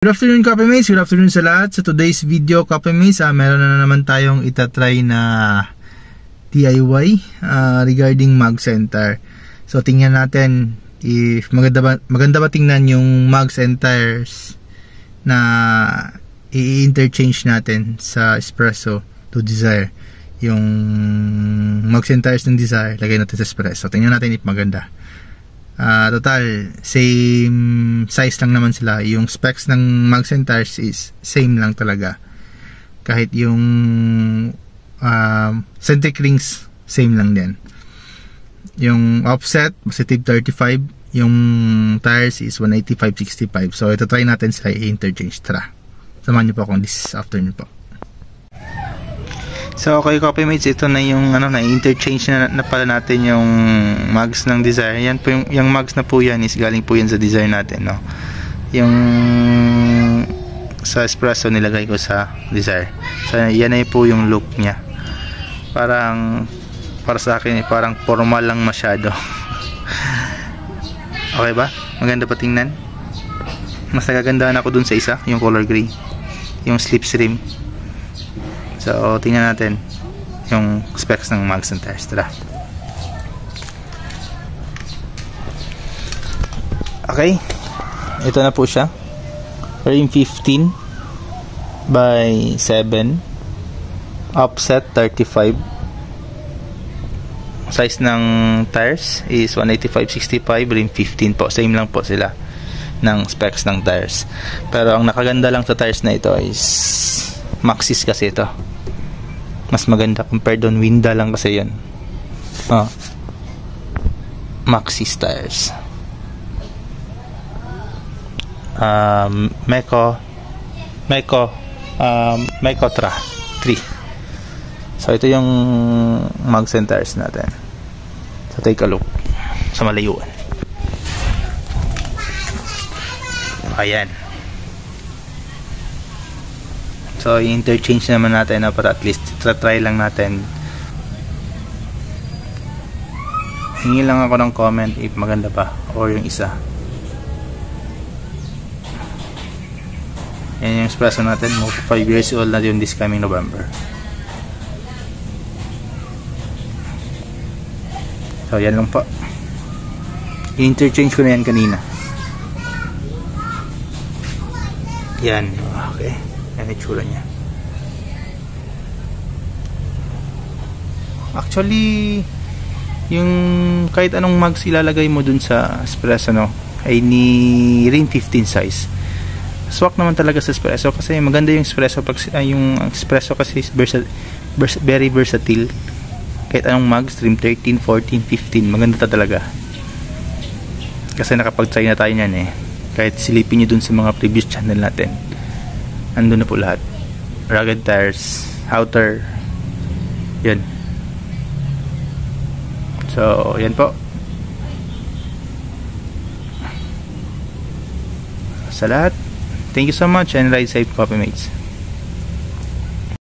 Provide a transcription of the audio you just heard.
Good afternoon, Copy Mates. Good afternoon sa lahat. Sa today's video, Copy Mates, meron na naman tayong itatry na DIY regarding mag center. So, tingnan natin if maganda ba tingnan yung mags and tires na i-interchange natin sa Espresso to Desire. Yung mags and tires ng Desire, lagay natin sa Espresso. Tingnan natin if maganda. Total, same size lang naman sila. Yung specs ng mags and tires is same lang talaga. Kahit yung centric rings, same lang din. Yung offset, positive 35. Yung tires is 185/65. So, ito try natin sila i-interchange. Tara, samahan nyo po akong this afternoon po. So, okay, Copy Mates, ito na yung na-interchange na pala natin yung mags ng Desire. Yan po yung mags na po yan is galing po yan sa Desire natin, no? Yung sa Espresso nilagay ko sa Desire. So, yan na po yung look niya. Para sa akin, parang formal lang masyado. Okay ba? Maganda pa tingnan? Mas nagagandaan ako dun sa isa, yung color gray. Yung slipstream. So, tingnan natin yung specs ng mags and tires. Tara. Okay. Ito na po siya. Rim 15 by 7. Offset 35. Size ng tires is 185/65. Rim 15 po. Same lang po sila ng specs ng tires. Pero ang nakaganda lang sa tires na ito is Maxxis kasi ito. Mas maganda compared on Winda lang kasi yun. Maxxis tires. Mecotra 3. So ito yung mags and tires natin. So take a look sa malayuan. Ayan. So, i-interchange naman natin para at least try lang natin. Hingi lang ako ng comment if maganda pa or yung isa. Yan yung Espresso natin. Mo 5 years old na yun this coming November. So, yan lang po. I-interchange ko na yan kanina. Yan. Okay. Yan itsura niya. Actually, yung kahit anong mags ilalagay mo dun sa Espresso, no, ay ni Rim 15 size. Swak naman talaga sa Espresso kasi maganda yung Espresso. Yung Espresso kasi is very versatile. Kahit anong mags, Rim 13, 14, 15, maganda talaga. Kasi nakapag-try na tayo nyan eh. Kahit silipin nyo dun sa mga previous channel natin, andun na po lahat. Rugged tires, outer, yan. So, yan po. Sa lahat, thank you so much and ride safe, Copy Mates.